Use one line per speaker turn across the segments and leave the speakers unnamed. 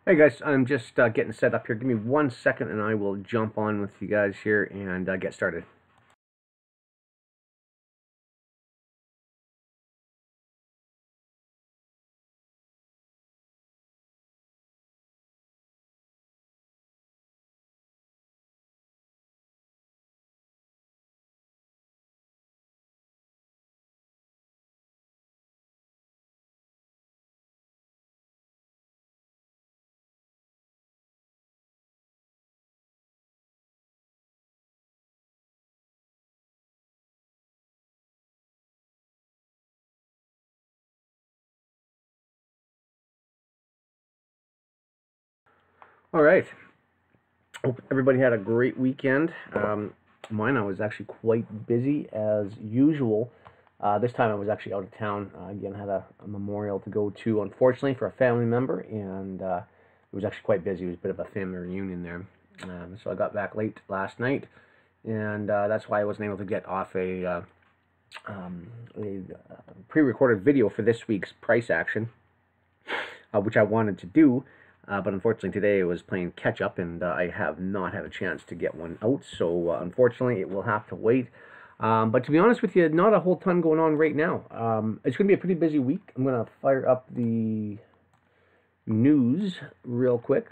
Hey guys, I'm just getting set up here. Give me 1 second and I will jump on with you guys here and get started. All right. Hope everybody had a great weekend. Mine, I was actually quite busy as usual. This time I was actually out of town. Again, had a memorial to go to, unfortunately, for a family member, and it was actually quite busy. It was a bit of a family reunion there. So I got back late last night, and that's why I wasn't able to get off a pre-recorded video for this week's price action, which I wanted to do. But unfortunately today I was playing catch up and I have not had a chance to get one out, so unfortunately it will have to wait. But to be honest with you, not a whole ton going on right now. It's going to be a pretty busy week. I'm going to fire up the news real quick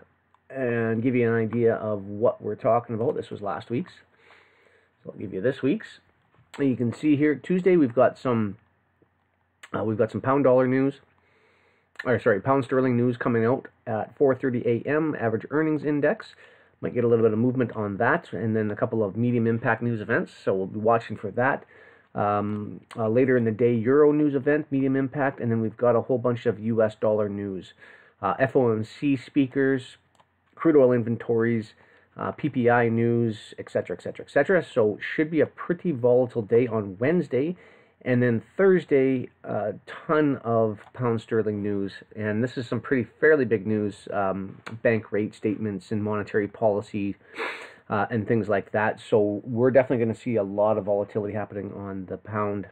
and give you an idea of what we're talking about. This was last week's, so I'll give you this week's. You can see here Tuesday we've got some pound dollar news. Or sorry, pound sterling news coming out at 4:30 a.m. Average earnings index. Might get a little bit of movement on that, and then a couple of medium impact news events. So we'll be watching for that. Later in the day, Euro news event, medium impact, and then we've got a whole bunch of U.S. dollar news, FOMC speakers, crude oil inventories, PPI news, etc., etc., etc. So should be a pretty volatile day on Wednesday. And then Thursday, a ton of pound sterling news, and this is some fairly big news, bank rate statements and monetary policy and things like that. So we're definitely going to see a lot of volatility happening on the pound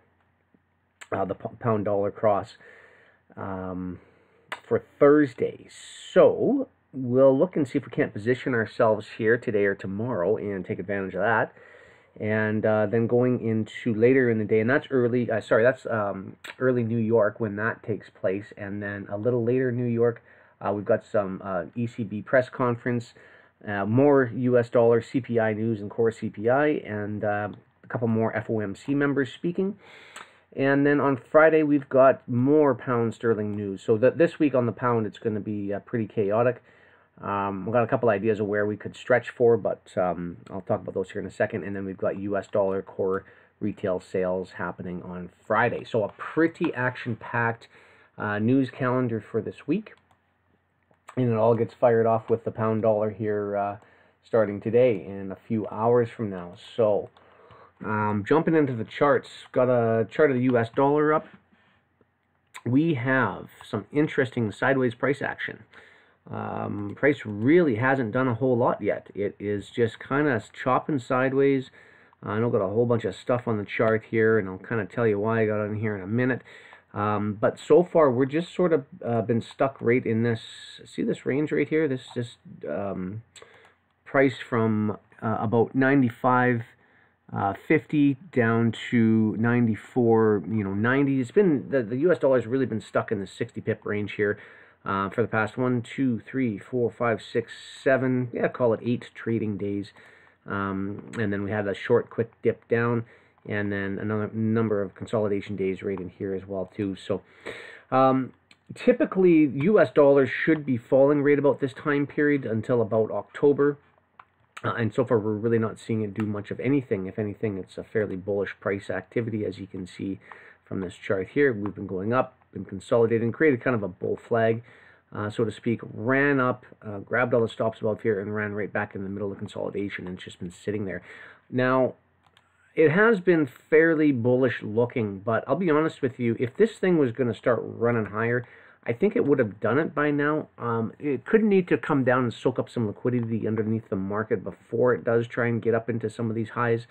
dollar cross for Thursday. So we'll look and see if we can't position ourselves here today or tomorrow and take advantage of that. And then going into later in the day, and that's early, early New York when that takes place. And then a little later in New York, we've got some ECB press conference, more US dollar CPI news and core CPI, and a couple more FOMC members speaking. And then on Friday, we've got more pound sterling news. So this week on the pound, it's going to be pretty chaotic. We've got a couple ideas of where we could stretch for, but I'll talk about those here in a second. And then we've got US dollar core retail sales happening on Friday. So a pretty action-packed news calendar for this week. And it all gets fired off with the pound dollar here starting today in a few hours from now. So jumping into the charts, got a chart of the US dollar up. We have some interesting sideways price action. Price really hasn't done a whole lot yet. It is just kind of chopping sideways. I know I've got a whole bunch of stuff on the chart here, and I'll kind of tell you why I got on here in a minute. But so far, we're just sort of been stuck right in this. See this range right here? This just price from about 95.50 down to 94, 90. It's been the U.S. dollar has really been stuck in the 60 pip range here. For the past 1, 2, 3, 4, 5, 6, 7, yeah, call it 8 trading days. And then we had a short, quick dip down, and then another number of consolidation days right in here as well, too. So typically, U.S. dollars should be falling right about this time period until about October. And so far, we're really not seeing it do much of anything. If anything, it's a fairly bullish price activity, as you can see from this chart here. We've been going up, been consolidating, created kind of a bull flag, so to speak, ran up, grabbed all the stops above here, and ran right back in the middle of consolidation, and it's just been sitting there. Now, it has been fairly bullish looking, but I'll be honest with you, if this thing was going to start running higher, I think it would have done it by now. It could need to come down and soak up some liquidity underneath the market before it does try and get up into some of these highs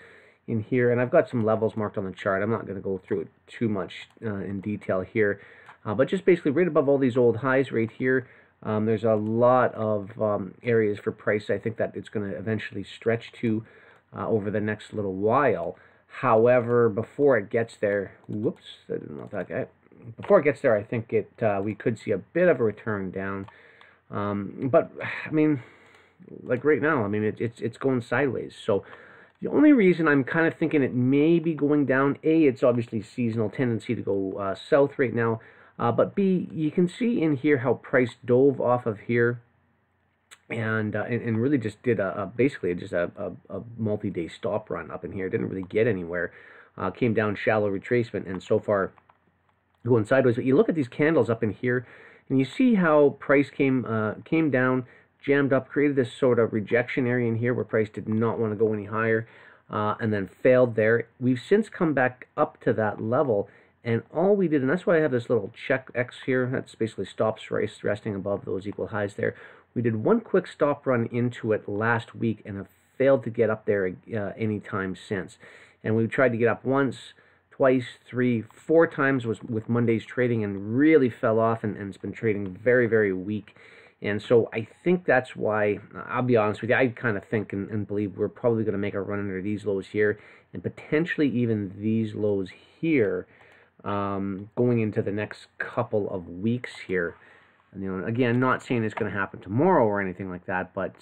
in here. And I've got some levels marked on the chart. I'm not going to go through it too much in detail here. But just basically right above all these old highs right here, There's a lot of areas for price I think that it's going to eventually stretch to over the next little while. However, before it gets there, whoops, I didn't want that guy. Before it gets there, I think we could see a bit of a return down. But I mean, like right now, I mean it's going sideways. So the only reason I'm kind of thinking it may be going down, A, it's obviously seasonal tendency to go south right now. But B, you can see in here how price dove off of here and really just did basically just a multi-day stop run up in here. Didn't really get anywhere. Came down shallow retracement, and so far going sideways. But you look at these candles up in here, and you see how price came down, jammed up, created this sort of rejection area in here where price did not want to go any higher, and then failed there. We've since come back up to that level, and all we did, and that's why I have this little check X here, that's basically stops resting above those equal highs there. We did one quick stop run into it last week and have failed to get up there any time since. And we tried to get up once, twice, 3, 4 times with Monday's trading and really fell off, and it's been trading very, very weak. And so I think that's why, I'll be honest with you, I kind of think and believe we're probably going to make a run under these lows here and potentially even these lows here going into the next couple of weeks here. And, you know, again, not saying it's going to happen tomorrow or anything like that, but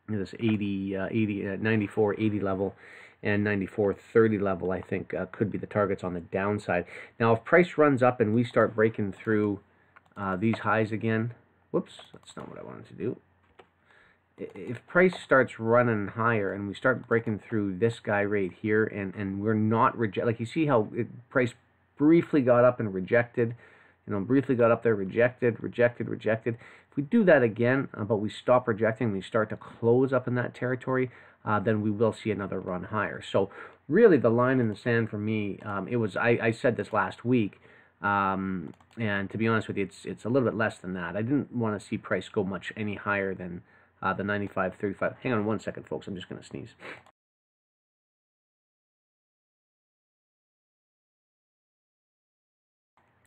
this 94, 80 level and 94.30 level, I think, could be the targets on the downside. Now, if price runs up and we start breaking through these highs again, whoops, that's not what I wanted to do. If price starts running higher and we start breaking through this guy right here, and we're not like you see how price briefly got up and rejected, you know, briefly got up there, rejected. If we do that again, but we stop rejecting, we start to close up in that territory, then we will see another run higher. So really the line in the sand for me, it was, I said this last week, and to be honest with you, it's a little bit less than that. I didn't want to see price go much any higher than the 95.35. Hang on one second, folks. I'm just going to sneeze.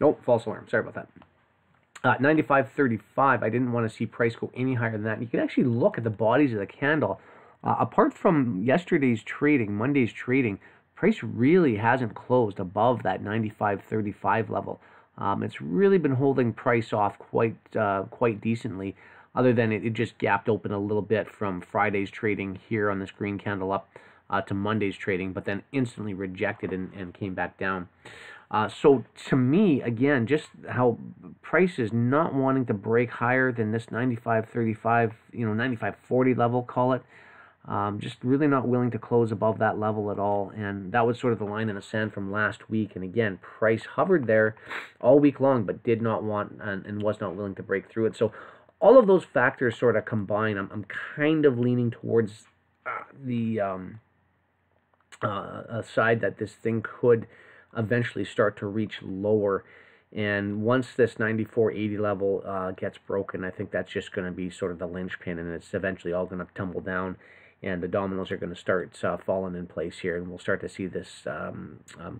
Nope, false alarm. Sorry about that. 95.35. I didn't want to see price go any higher than that. You can actually look at the bodies of the candle. Apart from yesterday's trading, Monday's trading, price really hasn't closed above that 95.35 level. It's really been holding price off quite decently, other than it just gapped open a little bit from Friday's trading here on this green candle up to Monday's trading, but then instantly rejected and came back down. So to me, again, just how price is not wanting to break higher than this 95.35, you know, 95.40 level, call it. Just really not willing to close above that level at all. And that was sort of the line in the sand from last week. And again, price hovered there all week long, but did not want and was not willing to break through it. So all of those factors sort of combine. I'm kind of leaning towards the side that this thing could eventually start to reach lower. And once this 94.80 level gets broken, I think that's just going to be sort of the linchpin, and it's eventually all going to tumble down, and the dominoes are going to start falling in place here, and we'll start to see this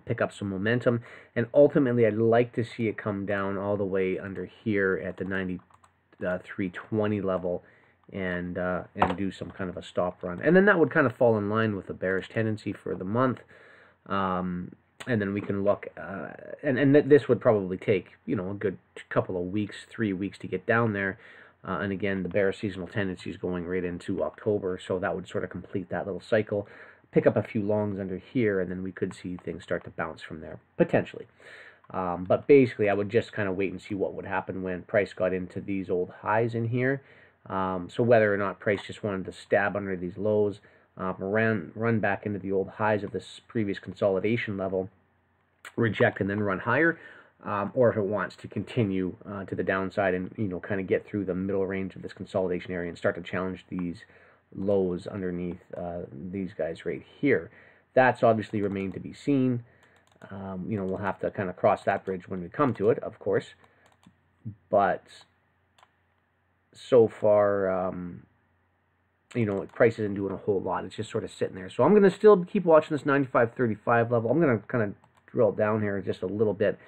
pick up some momentum. And ultimately, I'd like to see it come down all the way under here at the 93.20 level, and do some kind of a stop run. And then that would kind of fall in line with the bearish tendency for the month. And then we can look, and this would probably take, you know, a good couple of weeks, 3 weeks to get down there. And again, the bearish seasonal tendency is going right into October, so that would sort of complete that little cycle, pick up a few longs under here, and then we could see things start to bounce from there, potentially. But basically, I would just kind of wait and see what would happen when price got into these old highs in here. So whether or not price just wanted to stab under these lows, run back into the old highs of this previous consolidation level, reject and then run higher, or if it wants to continue to the downside and, you know, kind of get through the middle range of this consolidation area and start to challenge these lows underneath these guys right here. That's obviously remained to be seen. You know, we'll have to kind of cross that bridge when we come to it, of course. But so far, you know, price isn't doing a whole lot. It's just sort of sitting there. So I'm going to still keep watching this 95.35 level. I'm going to kind of drill down here just a little bit.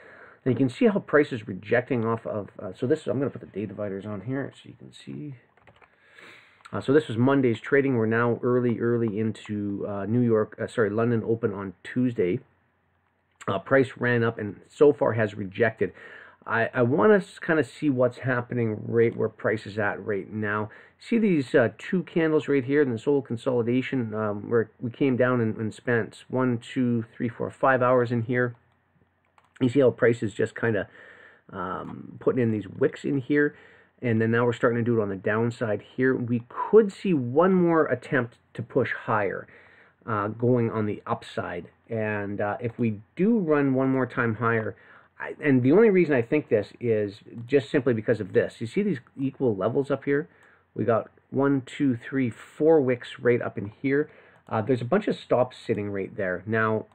And you can see how price is rejecting off of, so this, I'm going to put the day dividers on here so you can see. So this was Monday's trading. We're now early into London open on Tuesday. Price ran up and so far has rejected. I want to kind of see what's happening right where price is at right now. See these two candles right here in this old consolidation where we came down and spent 1, 2, 3, 4, 5 hours in here. You see how price is just kind of putting in these wicks in here. And then now we're starting to do it on the downside here. We could see one more attempt to push higher going on the upside. And if we do run one more time higher, and the only reason I think this is just simply because of this. You see these equal levels up here? We got 1, 2, 3, 4 wicks right up in here. There's a bunch of stops sitting right there. Now,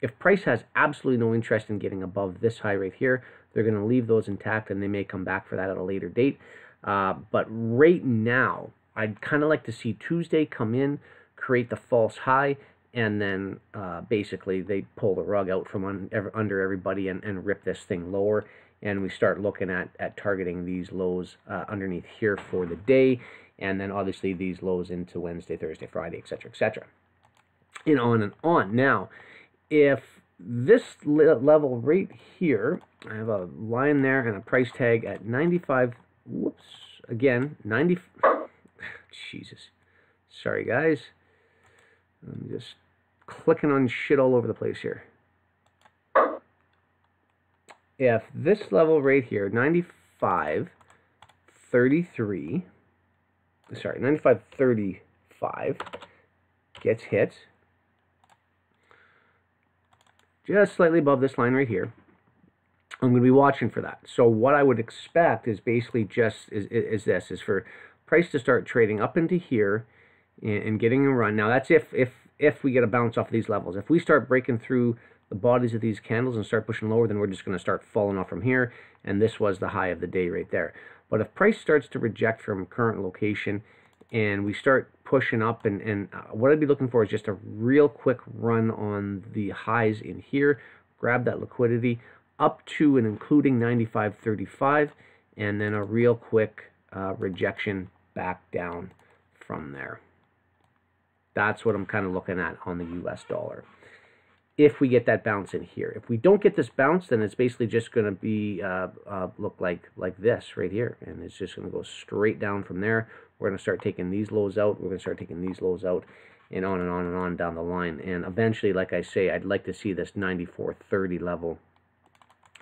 if price has absolutely no interest in getting above this high right here, they're going to leave those intact and they may come back for that at a later date. But right now, I'd kind of like to see Tuesday come in, create the false high, and then basically they pull the rug out from under everybody and rip this thing lower. And we start looking at targeting these lows underneath here for the day. And then obviously these lows into Wednesday, Thursday, Friday, etc., etc. And on and on. Now, if this level right here, I have a line there and a price tag at 95, whoops, again, 90, Jesus, sorry guys, I'm just clicking on shit all over the place here. If this level right here, 95.33, sorry, 95.35 gets hit, just slightly above this line right here, I'm going to be watching for that. So what I would expect is basically just is for price to start trading up into here and getting a run. Now that's if we get a bounce off of these levels. If we start breaking through the bodies of these candles and start pushing lower, then we're just going to start falling off from here. And this was the high of the day right there. But if price starts to reject from current location and we start pushing up, and what I'd be looking for is just a real quick run on the highs in here, grab that liquidity up to and including 95.35, and then a real quick rejection back down from there. That's what I'm kind of looking at on the US dollar. If we get that bounce in here. If we don't get this bounce, then it's basically just going to be look like this right here. And it's just going to go straight down from there. We're going to start taking these lows out. We're going to start taking these lows out, and on and on and on down the line. And eventually, like I say, I'd like to see this 94.30 level,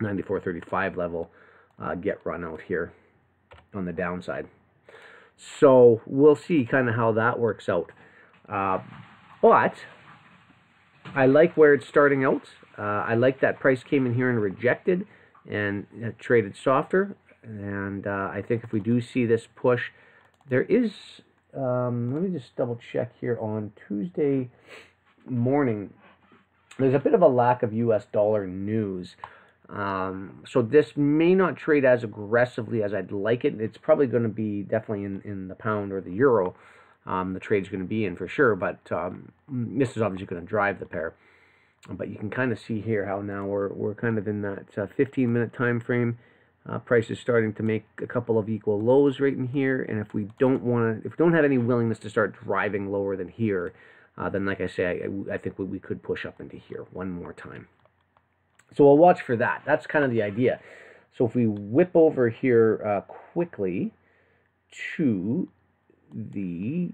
94.35 level get run out here on the downside. So we'll see kind of how that works out. But I like where it's starting out. I like that price came in here and rejected and traded softer. And I think if we do see this push, there is, let me just double check here on Tuesday morning. There's a bit of a lack of US dollar news. So this may not trade as aggressively as I'd like it. It's probably going to be definitely in the pound or the euro. The trade's going to be in for sure, but this is obviously going to drive the pair. But you can kind of see here how now we're kind of in that 15-minute time frame. Price is starting to make a couple of equal lows right in here, and if we don't have any willingness to start driving lower than here, then like I say, I think we could push up into here one more time. So we'll watch for that. That's kind of the idea. So if we whip over here quickly to the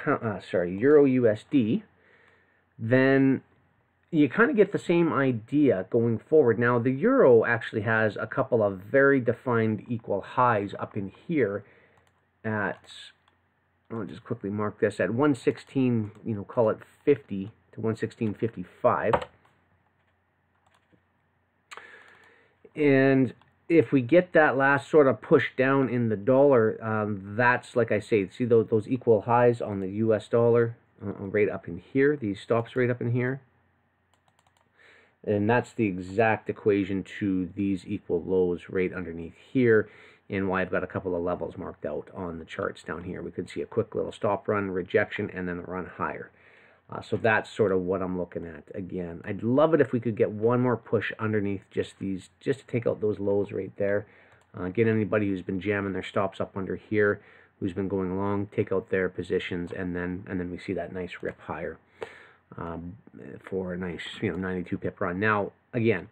Euro USD, then you kind of get the same idea going forward. Now the euro actually has a couple of very defined equal highs up in here at, I'll just quickly mark this at 116, call it 50 to 116.55. And if we get that last sort of push down in the dollar, that's, like I say, see those equal highs on the US dollar right up in here, these stops right up in here. And that's the exact equation to these equal lows right underneath here, and why I've got a couple of levels marked out on the charts down here. We could see a quick little stop run, rejection, and then a run higher. So that's sort of what I'm looking at. Again, I'd love it if we could get one more push underneath just these, just to take out those lows right there. Get anybody who's been jamming their stops up under here, who's been going long, take out their positions, and then we see that nice rip higher for a nice 92 pip run. Now again,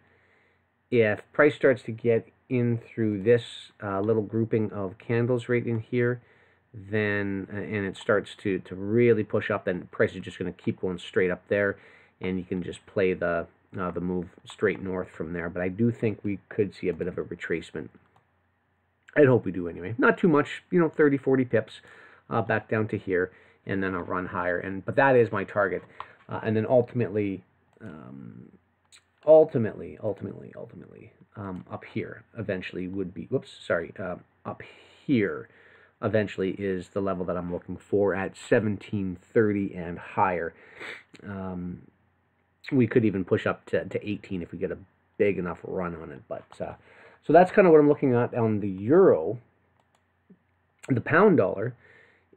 if price starts to get in through this little grouping of candles right in here, then and it starts to really push up, then price is just going to keep going straight up there, and you can just play the move straight north from there. But I do think we could see a bit of a retracement. I'd hope we do anyway. Not too much, 30, 40 pips back down to here, and then a run higher. But that is my target. And then ultimately, up here eventually would be, up here eventually is the level that I'm looking for at 1730 and higher. We could even push up to 18 if we get a big enough run on it. But so that's kind of what I'm looking at on the euro. The pound dollar,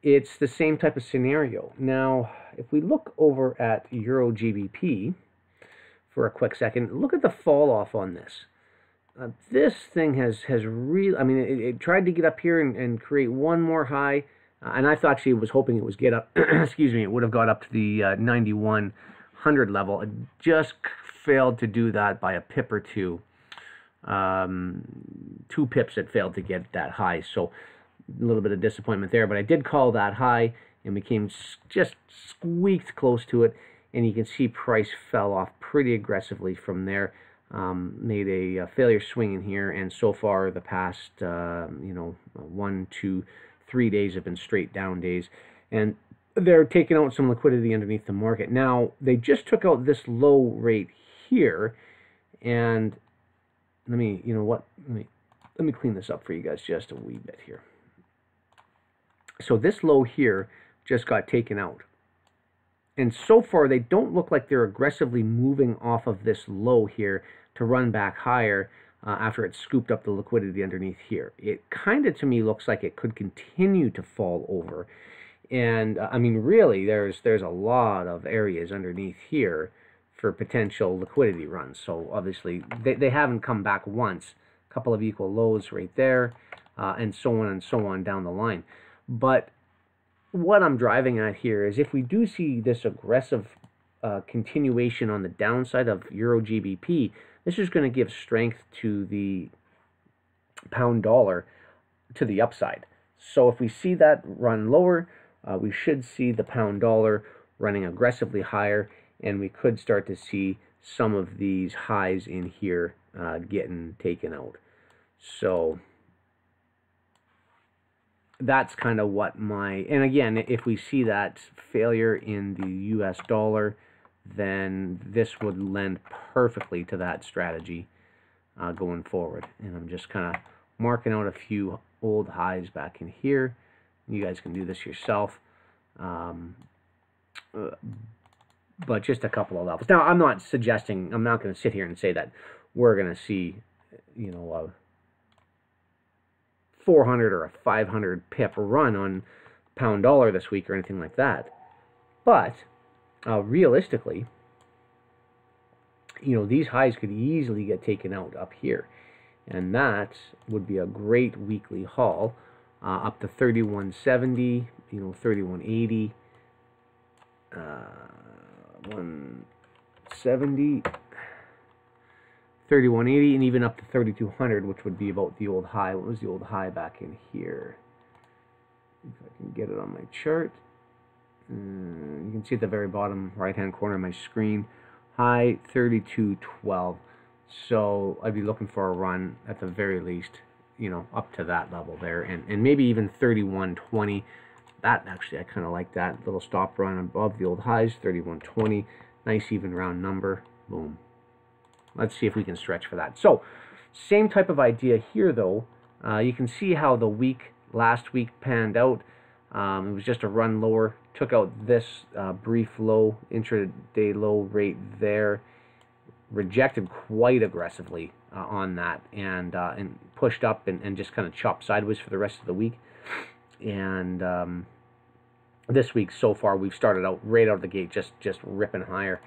it's the same type of scenario. Now, if we look over at euro GBP for a quick second, look at the fall off on this. This thing has really, it tried to get up here and create one more high, and I thought was hoping it was get up, excuse me, it would have got up to the 9100 level. It just failed to do that by a pip or two. 2 pips it failed to get that high, so a little bit of disappointment there. But I did call that high, and we came just squeaked close to it, and you can see price fell off pretty aggressively from there. Made a failure swing in here, and so far the past 1, 2, 3 days have been straight down days, and they're taking out some liquidity underneath the market. Now they just took out this low rate here, and let me clean this up for you guys just a wee bit here. So this low here just got taken out. And so far, they don't look like they're aggressively moving off of this low here to run back higher after it scooped up the liquidity underneath here. It kind of, to me, looks like it could continue to fall over. And, really, there's a lot of areas underneath here for potential liquidity runs. So, obviously, they haven't come back once. A couple of equal lows right there, and so on down the line. But what I'm driving at here is if we do see this aggressive continuation on the downside of Euro GBP, this is going to give strength to the pound dollar to the upside. So if we see that run lower, we should see the pound dollar running aggressively higher, and we could start to see some of these highs in here getting taken out. So that's kind of what and again, if we see that failure in the US dollar, then this would lend perfectly to that strategy going forward. And I'm just kind of marking out a few old highs back in here. You guys can do this yourself. But just a couple of levels. Now, I'm not going to sit here and say that we're going to see, a 400 or a 500 pip run on pound dollar this week or anything like that. But realistically, these highs could easily get taken out up here. And that would be a great weekly haul up to 3170, 3180, 170, 3180, and even up to 3200, which would be about the old high. What was the old high back in here? If I can get it on my chart. You can see at the very bottom right-hand corner of my screen, high 3212. So I'd be looking for a run at the very least, up to that level there, and maybe even 3120. That actually, I kind of like that little stop run above the old highs, 3120. Nice even round number. Boom. Let's see if we can stretch for that. So, same type of idea here, though. You can see how the last week panned out. It was just a run lower. Took out this brief low, intraday low rate there. Rejected quite aggressively on that, and pushed up and just kind of chopped sideways for the rest of the week. And this week so far, we've started out right out of the gate just ripping higher.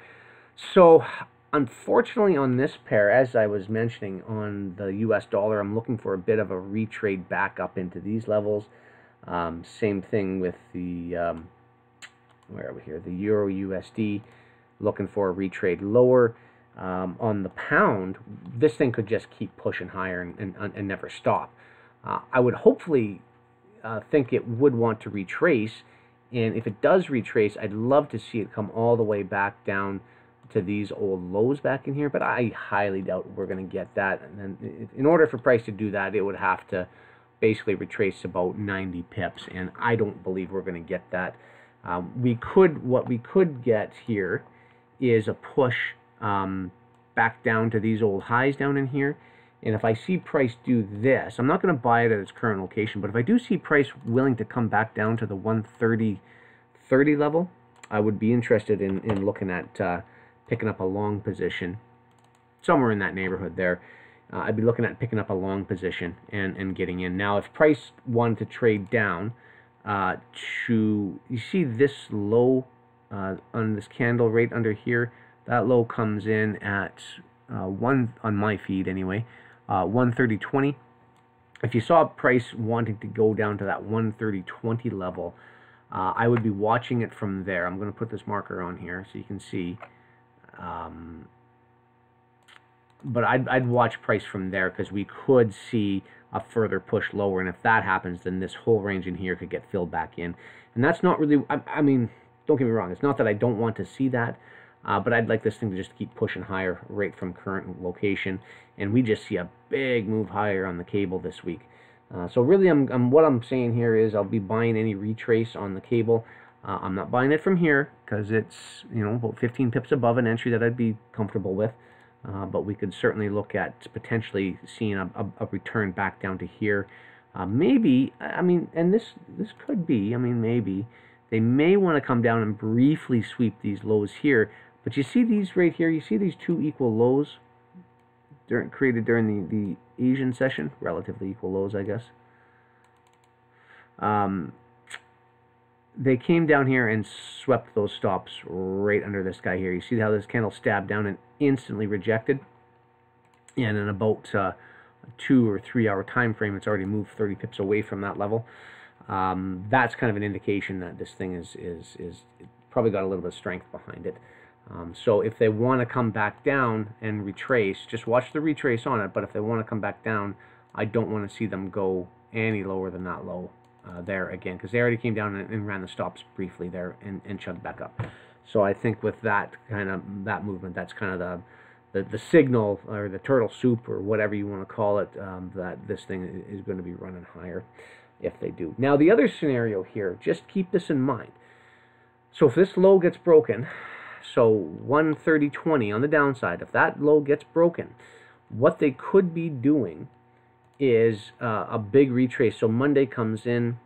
So unfortunately on this pair, as I was mentioning on the US dollar, I'm looking for a bit of a retrade back up into these levels. Same thing with the where are we here? The Euro USD, looking for a retrade lower. On the pound, this thing could just keep pushing higher and never stop. I would hopefully think it would want to retrace, and if it does retrace, I'd love to see it come all the way back down to these old lows back in here, but I highly doubt we're going to get that. And then in order for price to do that, it would have to basically retrace about 90 pips, and I don't believe we're going to get that. What we could get here is a push back down to these old highs down in here. And if I see price do this, I'm not going to buy it at its current location, but if I do see price willing to come back down to the 130.30 level, I would be interested in looking at picking up a long position somewhere in that neighborhood there. I'd be looking at picking up a long position and getting in. Now, if price wanted to trade down to, you see this low on this candle right under here, that low comes in at on my feed anyway, 130.20. If you saw price wanting to go down to that 130.20 level, I would be watching it from there. I'm going to put this marker on here so you can see. But I'd watch price from there, because we could see a further push lower, and if that happens, then this whole range in here could get filled back in. And that's not really, I mean, don't get me wrong, it's not that I don't want to see that, but I'd like this thing to just keep pushing higher right from current location, and we just see a big move higher on the cable this week. So really, what I'm saying here is I'll be buying any retrace on the cable. I'm not buying it from here because it's, you know, about 15 pips above an entry that I'd be comfortable with. But we could certainly look at potentially seeing a return back down to here. Maybe, I mean, and this could be, I mean, maybe they may want to come down and briefly sweep these lows here. But you see these right here, you see these two equal lows created during the Asian session, relatively equal lows, I guess. They came down here and swept those stops right under this guy here. You see how this candle stabbed down and instantly rejected? And in about 2 or 3 hour time frame, it's already moved 30 pips away from that level. That's kind of an indication that this thing is probably got a little bit of strength behind it. So if they want to come back down and retrace, just watch the retrace on it. But if they want to come back down, I don't want to see them go any lower than that low there again, because they already came down and ran the stops briefly there and chugged back up. So I think with that kind of movement, that's kind of the signal, or the turtle soup, or whatever you want to call it, that this thing is going to be running higher if they do. Now the other scenario here, just keep this in mind. So if this low gets broken, so 130.20 on the downside, if that low gets broken, what they could be doing is a big retrace. So Monday comes in.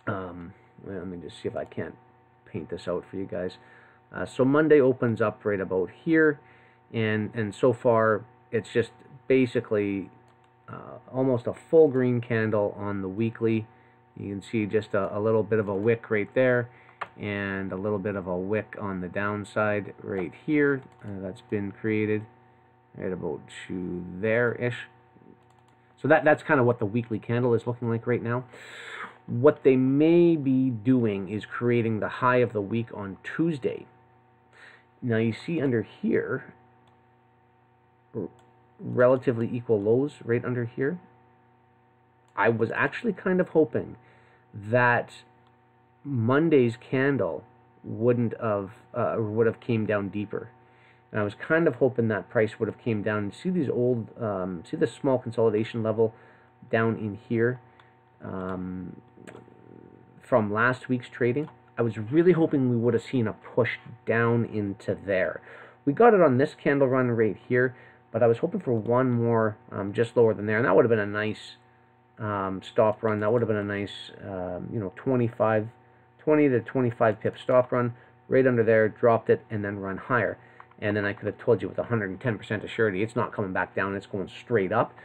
Well, let me just see if I can't paint this out for you guys. So Monday opens up right about here, and so far it's just basically almost a full green candle on the weekly. You can see just a little bit of a wick right there, and a little bit of a wick on the downside right here. That's been created right about to there-ish. So that's kind of what the weekly candle is looking like right now. What they may be doing is creating the high of the week on Tuesday. Now you see under here, relatively equal lows right under here. I was actually kind of hoping that Monday's candle would have came down deeper. And I was kind of hoping that price would have came down. See these old, see this small consolidation level down in here from last week's trading? I was really hoping we would have seen a push down into there. We got it on this candle run right here, but I was hoping for one more just lower than there, and that would have been a nice stop run. That would have been a nice, you know, 20 to 25 pip stop run right under there, dropped it, and then run higher. And then I could have told you with 110% assurity, it's not coming back down, it's going straight up.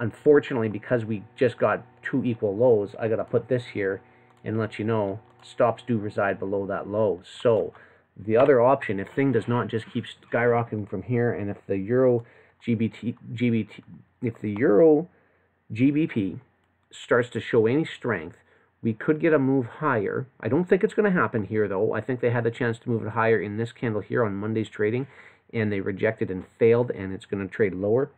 Unfortunately, because we just got two equal lows, I got to put this here and let you know stops do reside below that low. So the other option, if thing does not just keep skyrocketing from here, and if the Euro GBP starts to show any strength, we could get a move higher. I don't think it's going to happen here, though. I think they had the chance to move it higher in this candle here on Monday's trading, and they rejected and failed, and it's going to trade lower.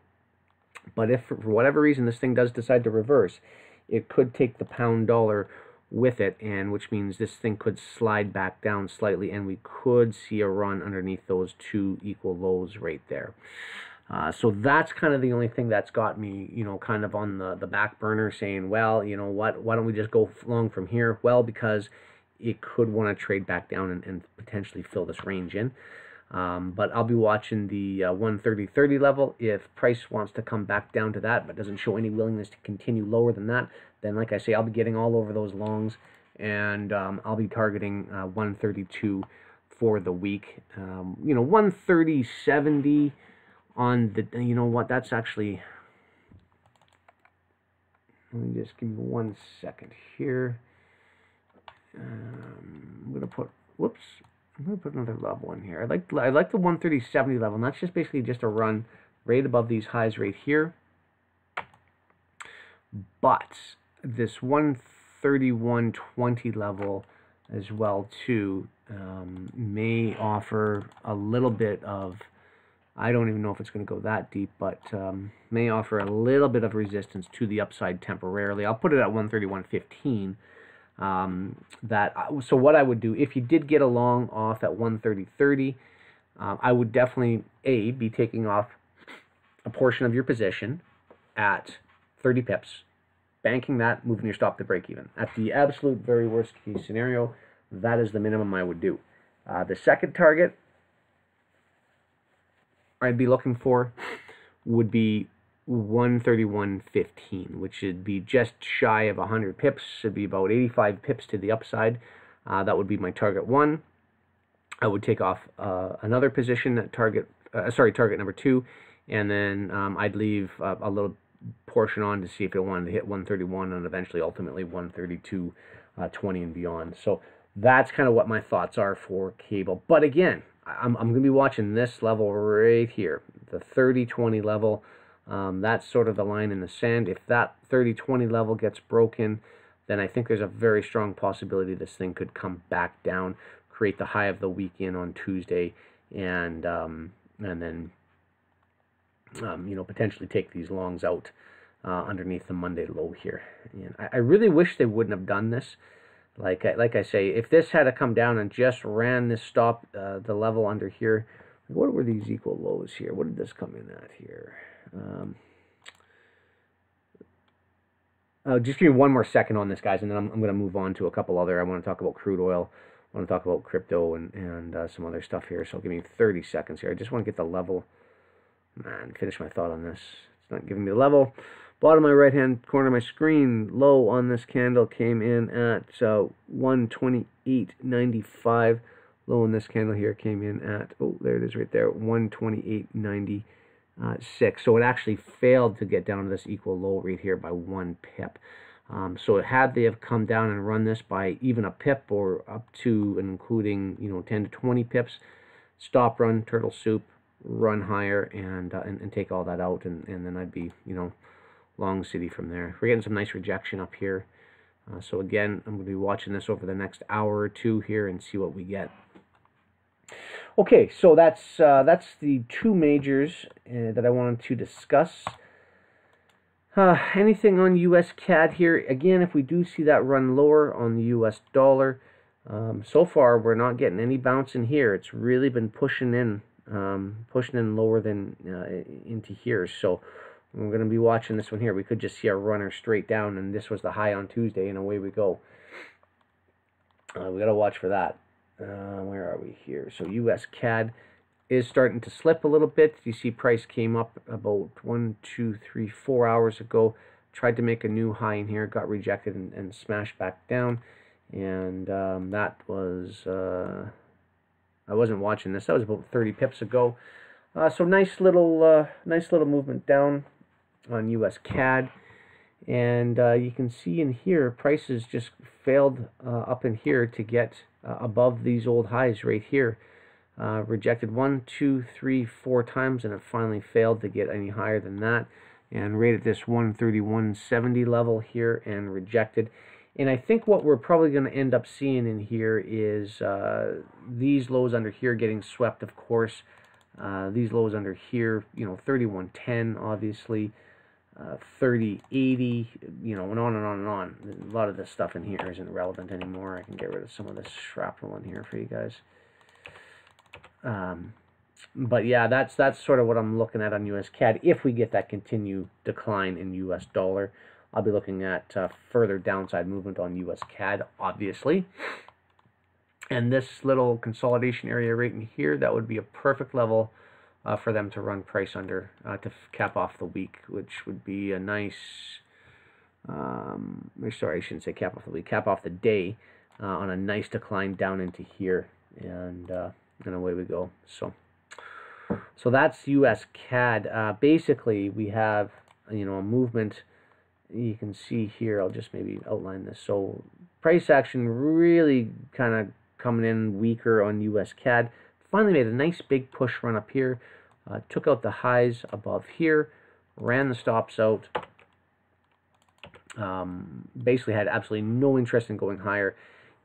But if for whatever reason this thing does decide to reverse, it could take the pound dollar with it, and which means this thing could slide back down slightly, and we could see a run underneath those two equal lows right there. So that's kind of the only thing that's got me, you know, kind of on the back burner, saying, well, you know what, why don't we just go long from here? Well, because it could want to trade back down and potentially fill this range in. But I'll be watching the 130.30 level. If price wants to come back down to that, but doesn't show any willingness to continue lower than that, then like I say, I'll be getting all over those longs, and I'll be targeting 132 for the week. You know, 130.70 on the, you know what, that's actually, let me just give me 1 second here. I'm going to put, whoops. I'm going to put another level in here. I like the 130.70 level, and that's just basically just a run right above these highs right here. But this 131.20 level as well too may offer a little bit of, I don't even know if it's going to go that deep, but may offer a little bit of resistance to the upside temporarily. I'll put it at 131.15. So what I would do, if you did get a long off at 130.30, I would definitely be taking off a portion of your position at 30 pips, banking that, moving your stop to break even. At the absolute very worst case scenario, that is the minimum I would do. The second target I'd be looking for would be 131.15, which would be just shy of 100 pips. It'd be about 85 pips to the upside. That would be my target one. I would take off another position at target number two, and then I'd leave a little portion on to see if it wanted to hit 131 and eventually ultimately 132.20 and beyond. So that's kind of what my thoughts are for cable. But again, I'm going to be watching this level right here, the 30.20 level. That's sort of the line in the sand. If that 30.20 level gets broken, then I think there's a very strong possibility this thing could come back down, create the high of the weekend on Tuesday, and then you know, potentially take these longs out underneath the Monday low here. And I really wish they wouldn't have done this. Like I say, if this had to come down and just ran this stop, the level under here, what were these equal lows here? What did this come in at here? Just give me 1 more second on this, guys, and then I'm going to move on to a couple other. I want to talk about crude oil. I want to talk about crypto and some other stuff here. So give me 30 seconds here. I just want to get the level. Man, finish my thought on this. It's not giving me the level. Bottom of my right-hand corner of my screen, low on this candle came in at 128.95. Low on this candle here came in at, oh, there it is right there, 128.96. So it actually failed to get down to this equal low right here by 1 pip. So had they have come down and run this by even a pip or up to and including, you know, 10 to 20 pips, stop, run, turtle soup, run higher, and take all that out, and then I'd be, you know, long city from there. We're getting some nice rejection up here. So again, I'm going to be watching this over the next hour or two here and see what we get. Okay, so that's the two majors that I wanted to discuss. Anything on US CAD here? Again, if we do see that run lower on the US dollar, so far we're not getting any bounce in here. It's really been pushing in lower than into here. So we're going to be watching this one here. We could just see a runner straight down, and this was the high on Tuesday, and away we go. We got to watch for that. Where are we here? So US CAD is starting to slip a little bit. You see price came up about 1, 2, 3, 4 hours ago. Tried to make a new high in here, got rejected and smashed back down. And that was, I wasn't watching this. That was about 30 pips ago. So nice little movement down on US CAD. And you can see in here, prices just failed up in here to get above these old highs right here. Rejected 1, 2, 3, 4 times, and it finally failed to get any higher than that. And right at this 131.70 level here, and rejected. And I think what we're probably going to end up seeing in here is these lows under here getting swept, of course. These lows under here, you know, 31.10, obviously. 30.80, you know, and on and on and on. A lot of this stuff in here isn't relevant anymore. I can get rid of some of this shrapnel in here for you guys. But yeah, that's sort of what I'm looking at on US CAD. If we get that continued decline in US dollar, I'll be looking at further downside movement on US CAD, obviously. And this little consolidation area right in here, that would be a perfect level for them to run price under to cap off the week, which would be a nice, sorry, I shouldn't say cap off the week, cap off the day on a nice decline down into here, and away we go. So that's US CAD. Basically, we have, you know, a movement. You can see here, I'll just maybe outline this. So price action really kind of coming in weaker on US CAD. Finally made a nice big push run up here, took out the highs above here, ran the stops out, basically had absolutely no interest in going higher,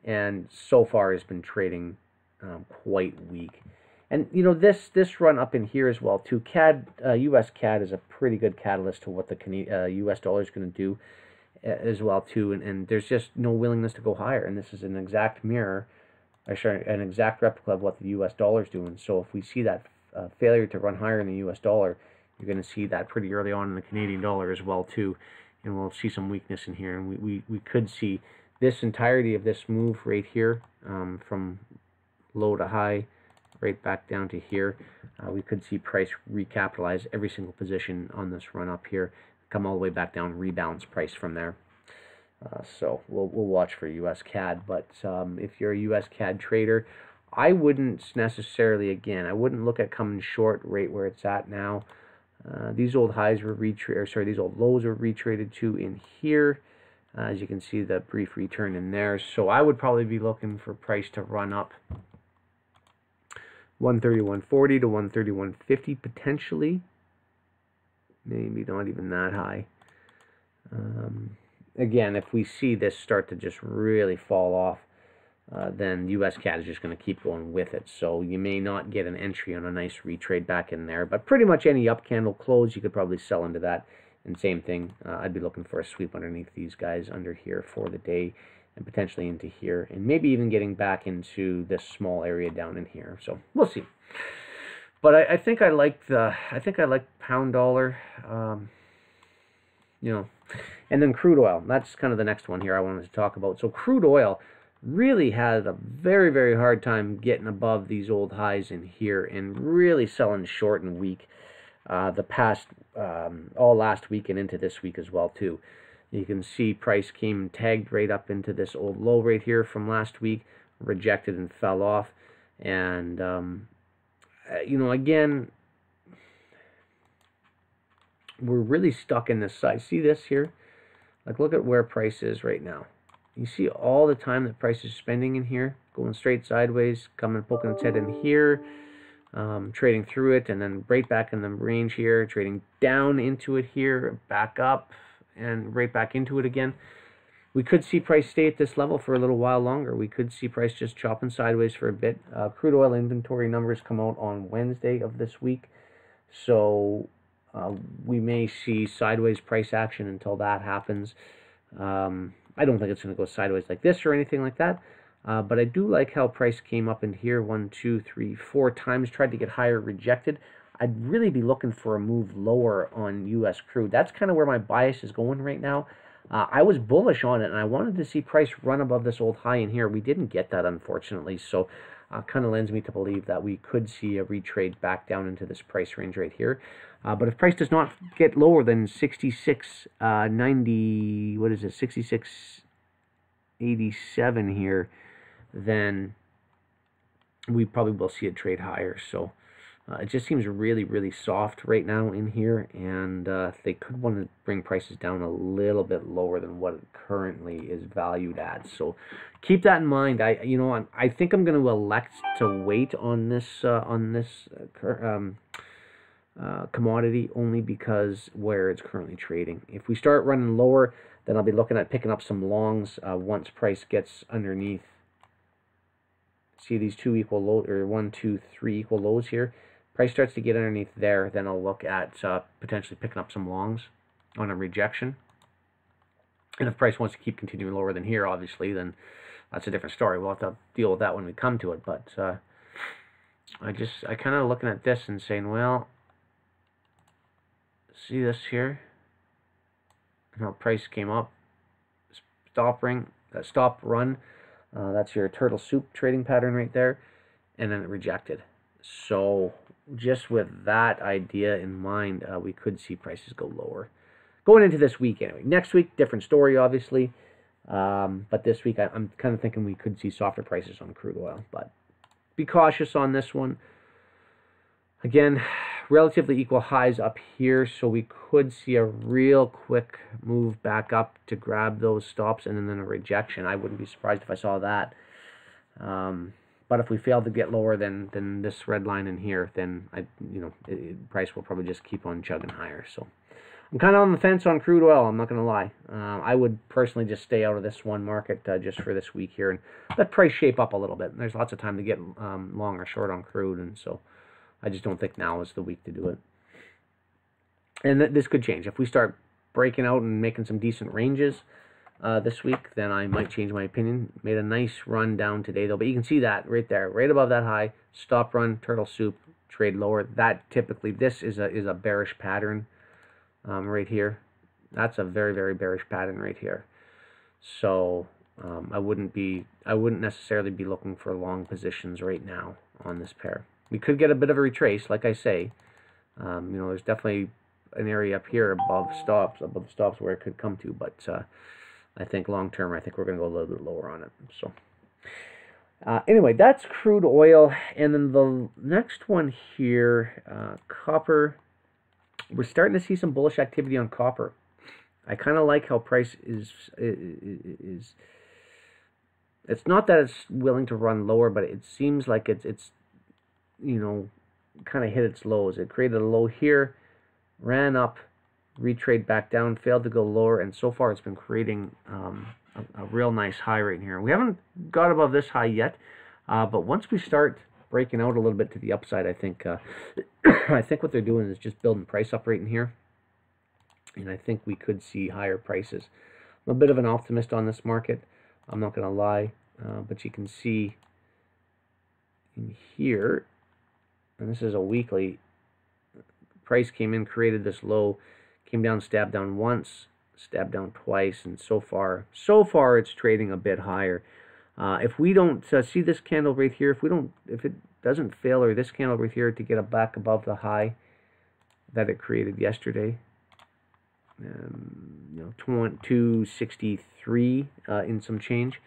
and so far has been trading quite weak. And you know, this run up in here as well too. CAD, US CAD is a pretty good catalyst to what the US dollar is going to do as well too, and there's just no willingness to go higher, and this is an exact mirror, an exact replica of what the US dollar is doing. So if we see that failure to run higher in the US dollar, you're going to see that pretty early on in the Canadian dollar as well too, and we'll see some weakness in here, and we could see this entirety of this move right here, from low to high, right back down to here. We could see price recapitalize every single position on this run up here, come all the way back down, rebalance price from there. So we'll watch for US CAD, but if you're a US CAD trader, I wouldn't necessarily, again, I wouldn't look at coming short right where it's at now. These old highs were these old lows were retraded to in here. As you can see, the brief return in there. So I would probably be looking for price to run up 131.40 to 131.50 potentially. Maybe not even that high. Again, if we see this start to just really fall off, then US CAD is just going to keep going with it. So you may not get an entry on a nice retrade back in there, but pretty much any up candle close, you could probably sell into that. And same thing, I'd be looking for a sweep underneath these guys under here for the day, and potentially into here, and maybe even getting back into this small area down in here. So we'll see. But I think I like pound dollar, you know, and then crude oil. That's kind of the next one here I wanted to talk about. So crude oil really had a very, very hard time getting above these old highs in here, and really selling short and weak the past all last week and into this week as well too. You can see price came tagged right up into this old low right here from last week, rejected and fell off. And you know, again, we're really stuck in this side. See this here? Like, look at where price is right now. You see all the time that price is spending in here, going straight sideways, coming, poking its head in here, trading through it, and then right back in the range here, trading down into it here, back up, and right back into it again. We could see price stay at this level for a little while longer. We could see price just chopping sideways for a bit. Crude oil inventory numbers come out on Wednesday of this week, so we may see sideways price action until that happens. I don't think it's going to go sideways like this or anything like that, but I do like how price came up in here 1, 2, 3, 4 times, tried to get higher, rejected. I'd really be looking for a move lower on U.S. crude. That's kind of where my bias is going right now. I was bullish on it, and I wanted to see price run above this old high in here. We didn't get that, unfortunately, so kind of lends me to believe that we could see a retrade back down into this price range right here. But if price does not get lower than 66.90, what is it, 66.87 here, then we probably will see it trade higher. So It just seems really, really soft right now in here, and they could want to bring prices down a little bit lower than what it currently is valued at. So keep that in mind. I think I'm going to elect to wait on this commodity only because where it's currently trading. If we start running lower, then I'll be looking at picking up some longs once price gets underneath. See these two equal lows, or 1, 2, 3 equal lows here. Price starts to get underneath there, then I'll look at potentially picking up some longs on a rejection. And if price wants to keep continuing lower than here, obviously, then that's a different story. We'll have to deal with that when we come to it. But I kind of looking at this and saying, well, see this here? How price came up, stop run. That's your turtle soup trading pattern right there, and then it rejected. So just with that idea in mind, we could see prices go lower going into this week anyway. Next week, different story, obviously. But this week, I'm kind of thinking we could see softer prices on crude oil. But be cautious on this one. Again, relatively equal highs up here, so we could see a real quick move back up to grab those stops and then a rejection. I wouldn't be surprised if I saw that. But if we fail to get lower than this red line in here, then price will probably just keep on chugging higher. So I'm kind of on the fence on crude oil, I'm not going to lie. I would personally just stay out of this one market just for this week here and let price shape up a little bit. There's lots of time to get long or short on crude, and so I just don't think now is the week to do it. And this could change. If we start breaking out and making some decent ranges this week, then I might change my opinion. Made a nice run down today, though. But you can see that right there, right above that high. Stop run, turtle soup, trade lower. That typically, this is a bearish pattern right here. That's a very, very bearish pattern right here. So I wouldn't necessarily be looking for long positions right now on this pair. We could get a bit of a retrace, like I say. There's definitely an area up here above the stops where it could come to, but I think long term, I think we're going to go a little bit lower on it. So anyway, that's crude oil, and then the next one here, copper. We're starting to see some bullish activity on copper. I kind of like how price is. It's not that it's willing to run lower, but it seems like it's kind of hit its lows. It created a low here, ran up, retrade back down, failed to go lower, and so far it's been creating a real nice high right here. We haven't got above this high yet, but once we start breaking out a little bit to the upside, I think I think what they're doing is just building price up right in here, and I think we could see higher prices. I'm a bit of an optimist on this market, I'm not going to lie, but you can see in here, and this is a weekly, price came in, created this low, came down, stabbed down once, stabbed down twice, and so far it's trading a bit higher. If we don't see this candle right here, if it doesn't fail, or this candle right here to get it back above the high that it created yesterday, 263 in some change,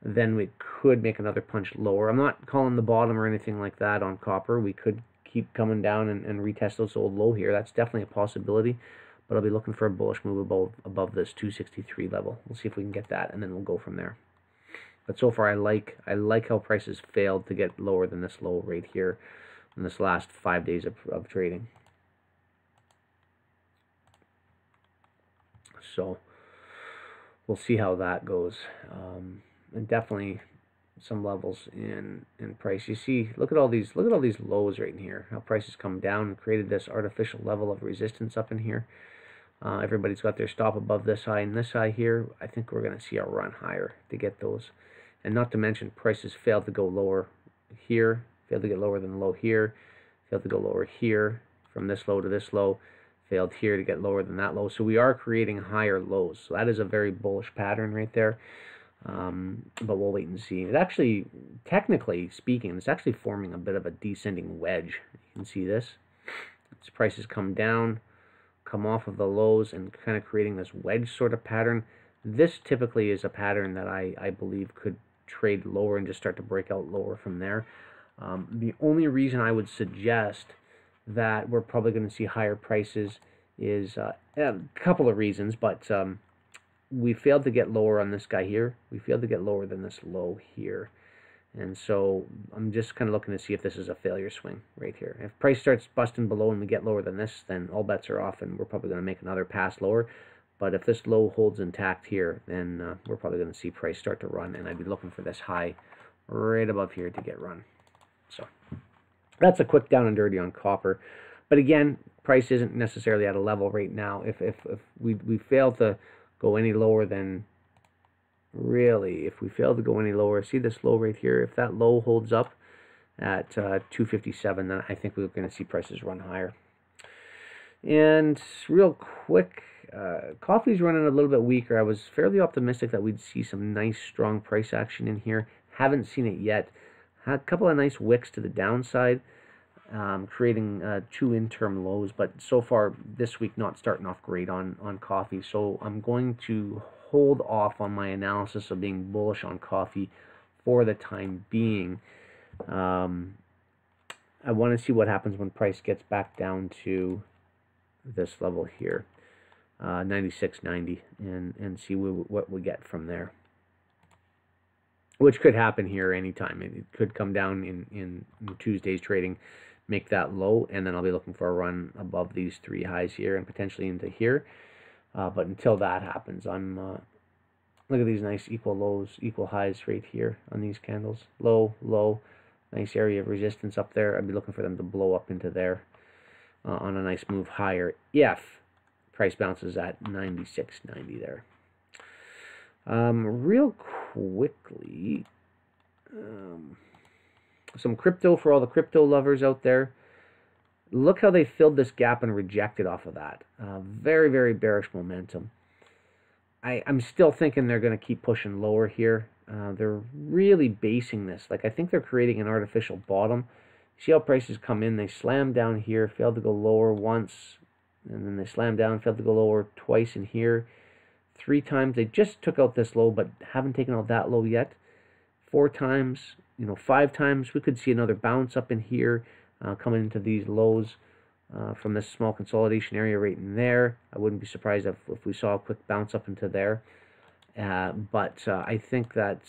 then we could make another punch lower. I'm not calling the bottom or anything like that on copper. We could keep coming down and retest this old low here. That's definitely a possibility, but I'll be looking for a bullish move above this 263 level. We'll see if we can get that, and then we'll go from there. But so far, I like how prices failed to get lower than this low right here in this last 5 days of trading. So we'll see how that goes. And definitely some levels in price. You see, look at all these lows right in here. How prices come down and created this artificial level of resistance up in here. Everybody's got their stop above this high and this high here. I think we're going to see a run higher to get those. And not to mention, prices failed to go lower here, failed to get lower than the low here, failed to go lower here from this low to this low, failed here to get lower than that low. So we are creating higher lows. So that is a very bullish pattern right there. But we'll wait and see. It actually, technically speaking, it's actually forming a bit of a descending wedge. You can see this. Its prices come down, come off of the lows, and kind of creating this wedge sort of pattern. This typically is a pattern that I believe could trade lower and just start to break out lower from there. The only reason I would suggest that we're probably going to see higher prices is a couple of reasons, but we failed to get lower on this guy here. We failed to get lower than this low here. And so I'm just kind of looking to see if this is a failure swing right here. If price starts busting below and we get lower than this, then all bets are off and we're probably going to make another pass lower. But if this low holds intact here, then we're probably going to see price start to run, and I'd be looking for this high right above here to get run. So that's a quick down and dirty on copper. But again, price isn't necessarily at a level right now. If we fail to go any lower than, really, if we fail to go any lower, see this low right here, if that low holds up at 257, then I think we're going to see prices run higher. And real quick, coffee's running a little bit weaker. I was fairly optimistic that we'd see some nice strong price action in here. Haven't seen it yet. Had a couple of nice wicks to the downside, creating 2 interim lows, but so far this week not starting off great on coffee. So I'm going to hold off on my analysis of being bullish on coffee for the time being. I want to see what happens when price gets back down to this level here, 96.90, and see what we get from there, which could happen here anytime. It could come down in Tuesday's trading, make that low, and then I'll be looking for a run above these 3 highs here and potentially into here. But until that happens, I'm look at these nice equal lows, equal highs right here on these candles. Low, low, nice area of resistance up there. I'd be looking for them to blow up into there on a nice move higher if price bounces at 96.90 there. Real quickly, some crypto for all the crypto lovers out there. Look how they filled this gap and rejected off of that. Very, very bearish momentum. I'm still thinking they're going to keep pushing lower here. They're really basing this. Like, I think they're creating an artificial bottom. See how prices come in? They slam down here, failed to go lower once, and then they slam down, failed to go lower twice in here. 3 times. They just took out this low, but haven't taken out that low yet. 4 times, 5 times. We could see another bounce up in here, coming into these lows from this small consolidation area right in there. I wouldn't be surprised if we saw a quick bounce up into there. But I think that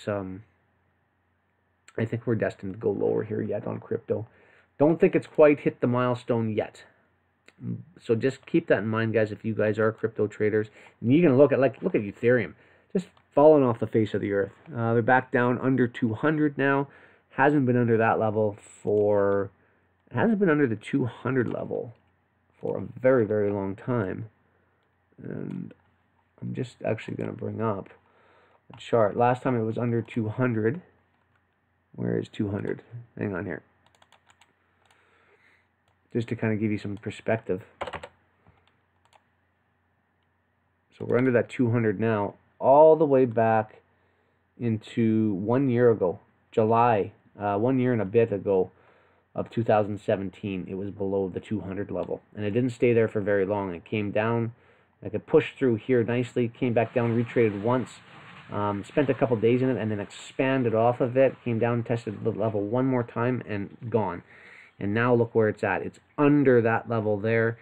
I think we're destined to go lower here yet on crypto. Don't think it's quite hit the milestone yet. So just keep that in mind, guys, if you guys are crypto traders. And you can look at Ethereum. Just falling off the face of the earth. They're back down under 200 now. Hasn't been under that level for... It hasn't been under the 200 level for a very, very long time. And I'm just actually going to bring up a chart. Last time it was under 200. Where is 200? Hang on here. Just to kind of give you some perspective. So we're under that 200 now, all the way back into 1 year ago, July, 1 year and a bit ago of 2017, it was below the 200 level. And it didn't stay there for very long. It came down, like it pushed through here nicely, came back down, retraded once, spent a couple days in it, and then expanded off of it, came down, tested the level one more time, and gone. And now look where it's at. It's under that level there.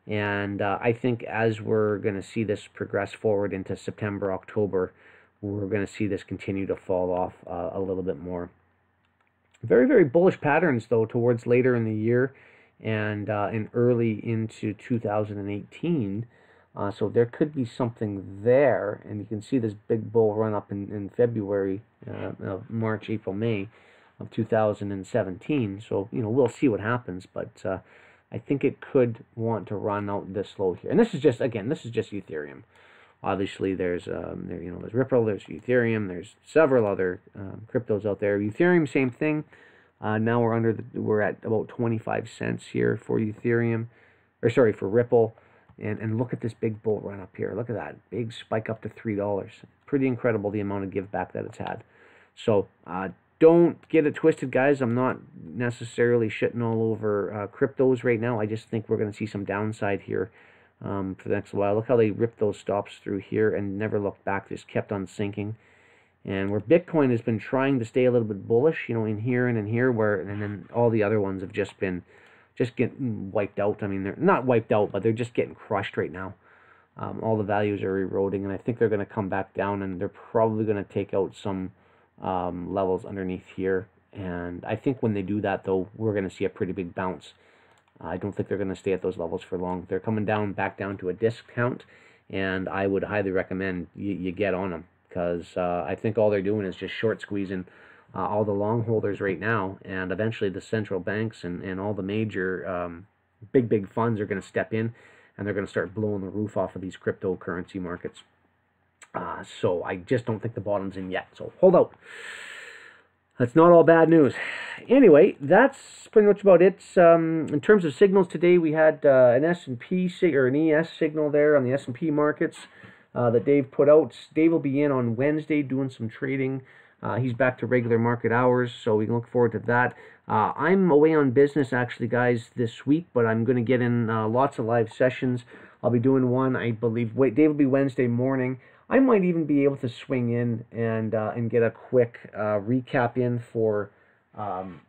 And I think as we're going to see this progress forward into September, October, we're going to see this continue to fall off a little bit more. Very, very bullish patterns, though, towards later in the year and in early into 2018. So there could be something there. And you can see this big bull run up in February, March, April, May of 2017. So, we'll see what happens. But I think it could want to run out this low here. And this is just, again, this is just Ethereum. Obviously, there's there's Ripple, there's Ethereum, there's several other cryptos out there. Ethereum, same thing. Now we're at about 25 cents here for Ethereum, for Ripple. And look at this big bull run up here. Look at that big spike up to $3. Pretty incredible the amount of give back that it's had. So don't get it twisted, guys. I'm not necessarily shitting all over cryptos right now. I just think we're going to see some downside here for the next while. Look how they ripped those stops through here and never looked back. Just kept on sinking. And where Bitcoin has been trying to stay a little bit bullish, you know, in here and in here, and then all the other ones have just getting wiped out. I mean, they're not wiped out, but they're just getting crushed right now. All the values are eroding, and I think they're going to come back down, and they're probably going to take out some levels underneath here. And I think when they do that, though, we're going to see a pretty big bounce. I don't think they're going to stay at those levels for long. They're coming down, back down to a discount, and I would highly recommend you get on them, because I think all they're doing is just short squeezing all the long holders right now, and eventually the central banks and all the major big funds are going to step in, and they're going to start blowing the roof off of these cryptocurrency markets. So I just don't think the bottom's in yet. So hold out. That's not all bad news. Anyway, that's pretty much about it. In terms of signals today, we had an S&P or an ES signal there on the S&P markets that Dave put out. Dave will be in on Wednesday doing some trading. He's back to regular market hours, so we can look forward to that. I'm away on business, actually, guys, this week, but I'm going to get in lots of live sessions. I'll be doing one, I believe. Dave will be Wednesday morning. I might even be able to swing in and get a quick recap in for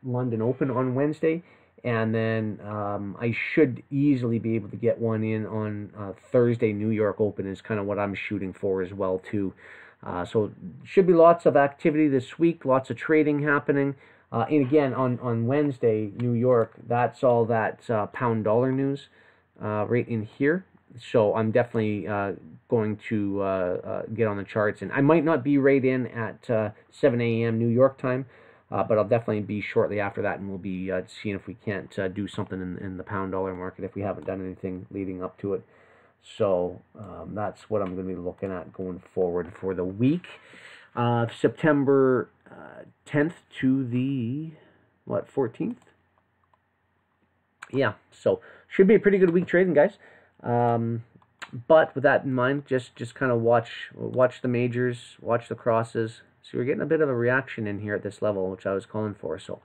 London Open on Wednesday. And then I should easily be able to get one in on Thursday. New York Open is kind of what I'm shooting for as well, too. So should be lots of activity this week, lots of trading happening. And again, on Wednesday, New York, that's all that pound dollar news right in here. So I'm definitely going to get on the charts. And I might not be right in at 7 a.m. New York time, but I'll definitely be shortly after that, and we'll be seeing if we can't do something in the pound dollar market if we haven't done anything leading up to it. So that's what I'm going to be looking at going forward for the week of September 10th to the, 14th? Yeah, so should be a pretty good week trading, guys. But with that in mind, just kind of watch the majors, watch the crosses. So we're getting a bit of a reaction in here at this level, which I was calling for. So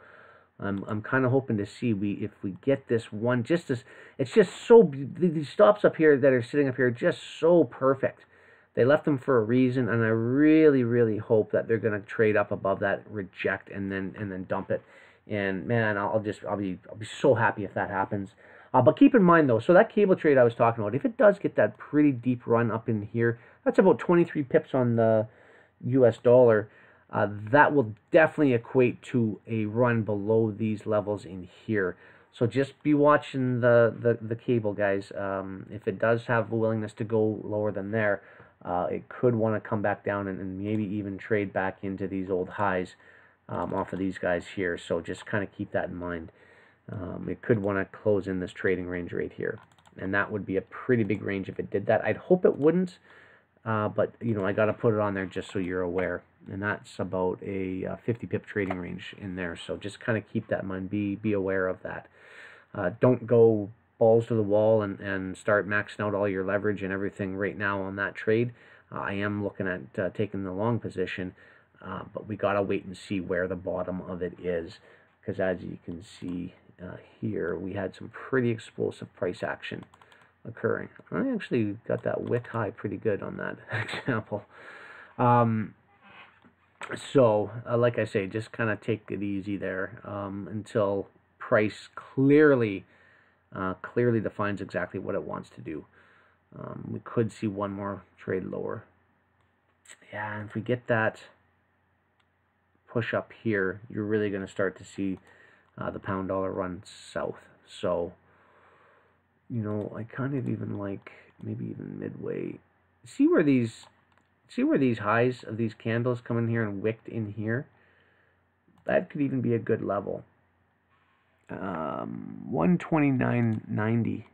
I'm kind of hoping to see if we get this one. It's just so, these stops up here that are sitting up here are just so perfect. They left them for a reason, and I really hope that they're going to trade up above that, reject, and then dump it. And man, I'll be so happy if that happens. But keep in mind, though, so that cable trade I was talking about, if it does get that pretty deep run up in here, that's about 23 pips on the US dollar. That will definitely equate to a run below these levels in here. So just be watching the cable, guys. If it does have a willingness to go lower than there, it could want to come back down and maybe even trade back into these old highs off of these guys here. So just kind of keep that in mind. It could want to close in this trading range right here, and that would be a pretty big range if it did that. I'd hope it wouldn't, but you know, I got to put it on there just so you're aware. And that's about a 50 pip trading range in there. So just kind of keep that in mind. Be aware of that. Don't go balls to the wall and start maxing out all your leverage and everything right now on that trade. I am looking at taking the long position, but we got to wait and see where the bottom of it is, because as you can see here, we had some pretty explosive price action occurring. I actually got that wick high pretty good on that example. So, like I say, just kind of take it easy there until price clearly defines exactly what it wants to do. We could see one more trade lower. Yeah, and if we get that push up here, you're really going to start to see the pound dollar run south. So, you know, I kind of even like maybe even midway. See where these highs of these candles come in here and wicked in here? That could even be a good level. 129.90.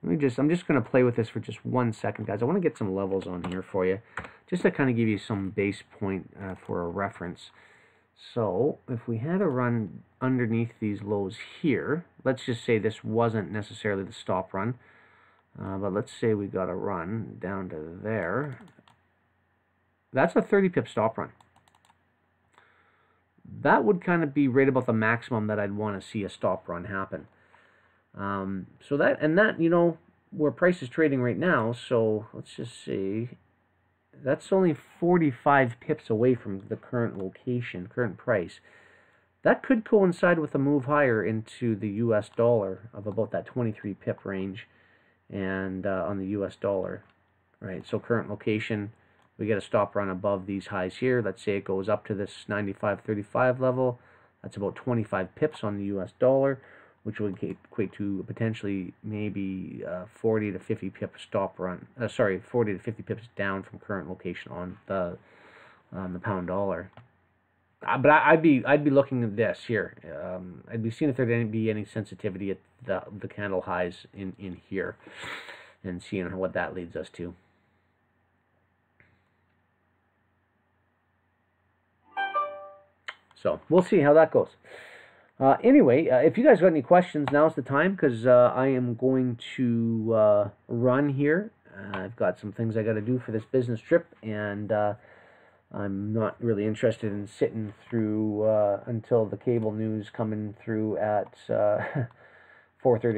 I'm just going to play with this for just 1 second, guys. I want to get some levels on here for you, just to kind of give you some base point for a reference. So if we had a run underneath these lows here, let's just say this wasn't necessarily the stop run, but let's say we got a run down to there. That's a 30 pip stop run. That would kind of be right about the maximum that I'd want to see a stop run happen. So that, you know, where price is trading right now, so let's just see, that's only 45 pips away from the current location, current price. That could coincide with a move higher into the US dollar of about that 23 pip range, and on the US dollar, right? So current location, we get a stop run above these highs here. Let's say it goes up to this 95.35 level. That's about 25 pips on the US dollar, which would equate to potentially maybe 40 to 50 pip stop run. 40 to 50 pips down from current location on the pound dollar. But I'd be looking at this here. I'd be seeing if there'd be any sensitivity at the candle highs in here, and seeing what that leads us to. So we'll see how that goes. Anyway, if you guys got any questions, now's the time, because I am going to run here. I've got some things I got to do for this business trip, and I'm not really interested in sitting through until the cable news coming through at 4:30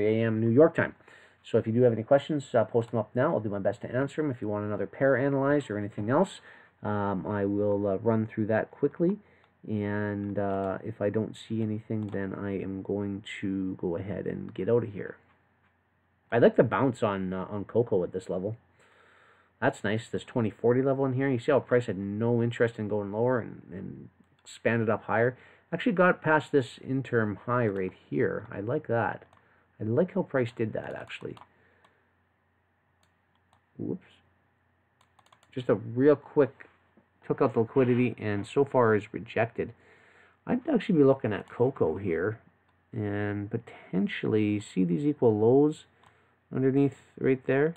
a.m. New York time. So if you do have any questions, post them up now. I'll do my best to answer them. If you want another pair analyzed or anything else, I will run through that quickly. And if I don't see anything, then I am going to go ahead and get out of here. I like the bounce on cocoa at this level. That's nice, this 2040 level in here. You see how price had no interest in going lower and expanded up higher. Actually got past this interim high right here. I like that. I like how price did that, actually. Whoops. Just a real quick, took out the liquidity, and so far is rejected. I'd actually be looking at cocoa here, and potentially see these equal lows underneath right there.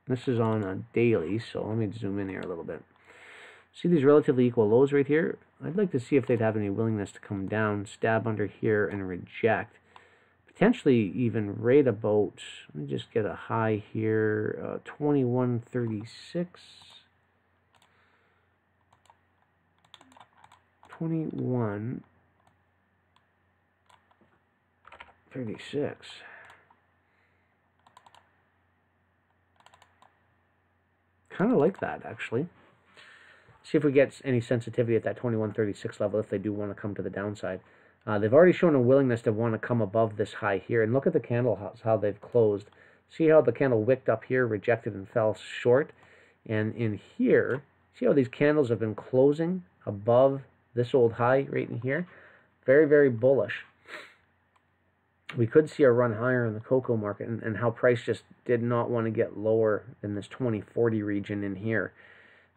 This is on a daily, so let me zoom in here a little bit. See these relatively equal lows right here? I'd like to see if they'd have any willingness to come down, stab under here, and reject. Potentially even right about, let me just get a high here, 21.36. 21.36. Kind of like that, actually. See if we get any sensitivity at that 21.36 level if they do want to come to the downside. They've already shown a willingness to want to come above this high here. And look at the candle, how they've closed. See how the candle wicked up here, rejected, and fell short? And in here, see how these candles have been closing above this old high right in here? Very, very bullish. We could see a run higher in the cocoa market, and how price just did not want to get lower than this 2040 region in here.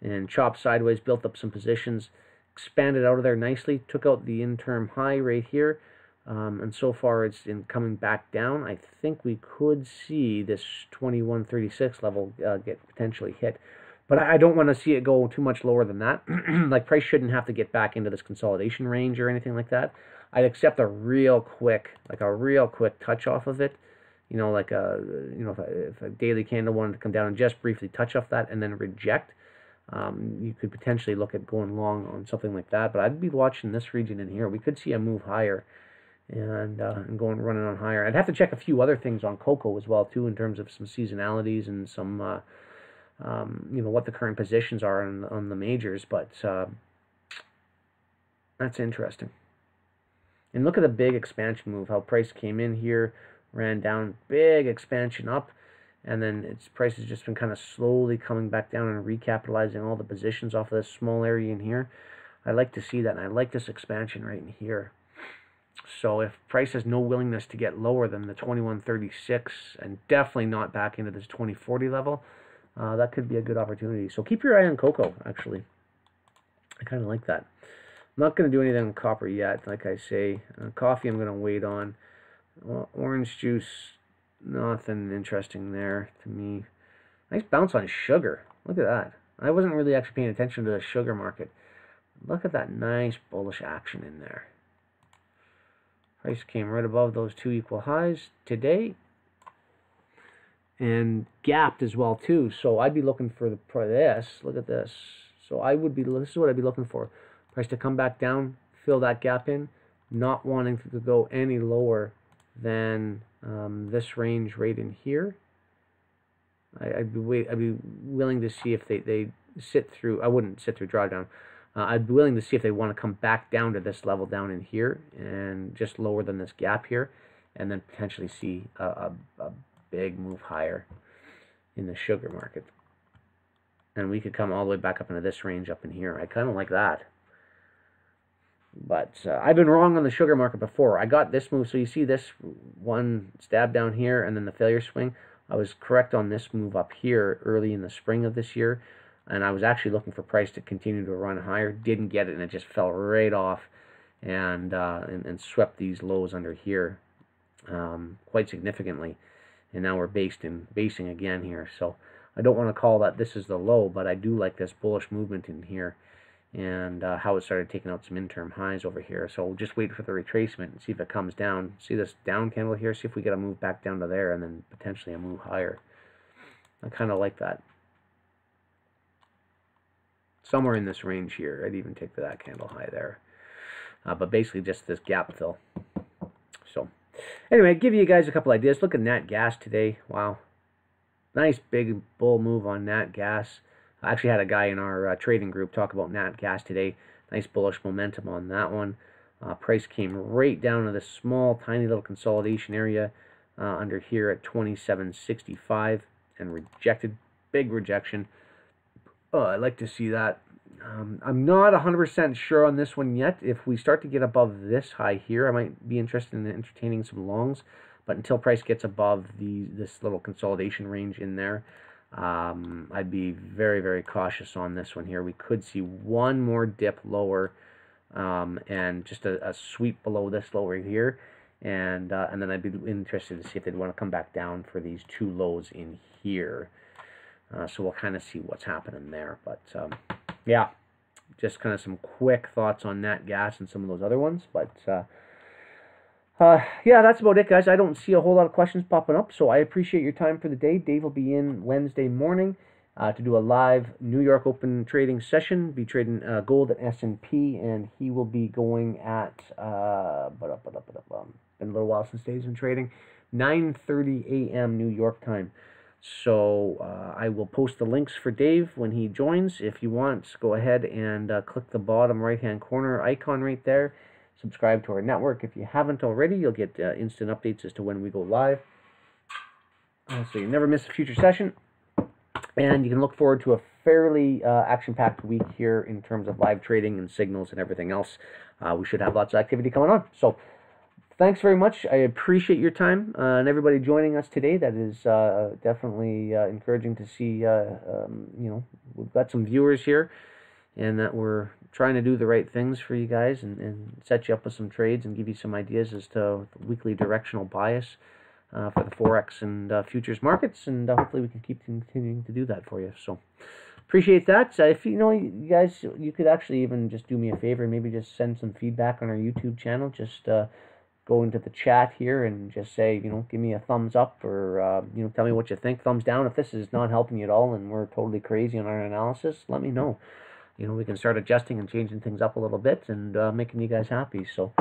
And chopped sideways, built up some positions, expanded out of there nicely, took out the interim high right here, and so far it's in coming back down. I think we could see this 21.36 level get potentially hit, but I don't want to see it go too much lower than that. Like, price shouldn't have to get back into this consolidation range or anything like that. I'd accept a real quick touch off of it. You know, like if a daily candle wanted to come down and just briefly touch off that and then reject, you could potentially look at going long on something like that. But I'd be watching this region in here. We could see a move higher and running on higher. I'd have to check a few other things on cocoa as well too, in terms of some seasonalities and some what the current positions are on the majors. But that's interesting. And look at the big expansion move, how price came in here, ran down, big expansion up, and then its price has just been kind of slowly coming back down and recapitalizing all the positions off of this small area in here. I like to see that, and I like this expansion right in here. So if price has no willingness to get lower than the 21.36, and definitely not back into this 20.40 level, that could be a good opportunity. So keep your eye on cocoa, actually. I kind of like that. I'm not going to do anything on copper yet, like I say. Coffee I'm going to wait on. Orange juice, nothing interesting there to me. Nice bounce on sugar. Look at that. I wasn't really actually paying attention to the sugar market. Look at that nice bullish action in there. Price came right above those two equal highs today, and gapped as well too. So I'd be looking for this. Look at this. So this is what I'd be looking for. Price to come back down, fill that gap in, not wanting to go any lower than this range right in here. I'd be willing to see if they sit through. I wouldn't sit through drawdown. I'd be willing to see if they want to come back down to this level down in here and just lower than this gap here, and then potentially see a big move higher in the sugar market. And we could come all the way back up into this range up in here. I kind of like that. But I've been wrong on the sugar market before. I got this move. So you see this one stab down here and then the failure swing. I was correct on this move up here early in the spring of this year. And I was actually looking for price to continue to run higher. Didn't get it, and it just fell right off and swept these lows under here quite significantly. And now we're basing again here. So I don't want to call that this is the low, but I do like this bullish movement in here and how it started taking out some interim highs over here. So we'll just wait for the retracement and see if it comes down. See this down candle here? See if we get a move back down to there and then potentially a move higher. I kind of like that. Somewhere in this range here. I'd even take that candle high there. But basically just this gap fill. So anyway, give you guys a couple ideas. Look at Nat Gas today. Wow. Nice big bull move on Nat Gas. I actually had a guy in our trading group talk about Nat Gas today. Nice bullish momentum on that one. Price came right down to this small, tiny little consolidation area under here at 27.65 and rejected. Big rejection. Oh, I'd like to see that. I'm not 100% sure on this one yet. If we start to get above this high here, I might be interested in entertaining some longs. But until price gets above this little consolidation range in there, I'd be very, very cautious on this one here. We could see one more dip lower and just a sweep below this lower here. And then I'd be interested to see if they'd want to come back down for these two lows in here. So we'll kind of see what's happening there. But yeah, just kind of some quick thoughts on Nat Gas and some of those other ones. But yeah, that's about it, guys. I don't see a whole lot of questions popping up, so I appreciate your time for the day. Dave will be in Wednesday morning to do a live New York Open trading session. Be trading gold at S&P, and he will be going at been a little while since Dave's been trading, 9:30 a.m. New York time. So I will post the links for Dave when he joins. If you want, go ahead and click the bottom right-hand corner icon right there. Subscribe to our network. If you haven't already, you'll get instant updates as to when we go live. So you never miss a future session. And you can look forward to a fairly action-packed week here in terms of live trading and signals and everything else. We should have lots of activity coming on. So thanks very much. I appreciate your time and everybody joining us today. That is definitely encouraging to see. You know, we've got some viewers here, and that we're trying to do the right things for you guys and set you up with some trades and give you some ideas as to the weekly directional bias for the forex and futures markets, and hopefully we can keep continuing to do that for you. So appreciate that. If you know, you guys, you could actually even just do me a favor, maybe just send some feedback on our YouTube channel. Just go into the chat here and just say, you know, give me a thumbs up or, you know, tell me what you think. Thumbs down if this is not helping you at all and we're totally crazy on our analysis. Let me know. You know, we can start adjusting and changing things up a little bit and making you guys happy. So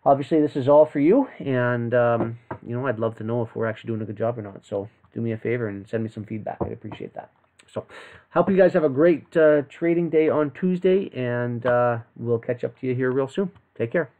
obviously this is all for you, and you know, I'd love to know if we're actually doing a good job or not. So do me a favor and send me some feedback. I'd appreciate that. So hope you guys have a great trading day on Tuesday, and we'll catch up to you here real soon. Take care.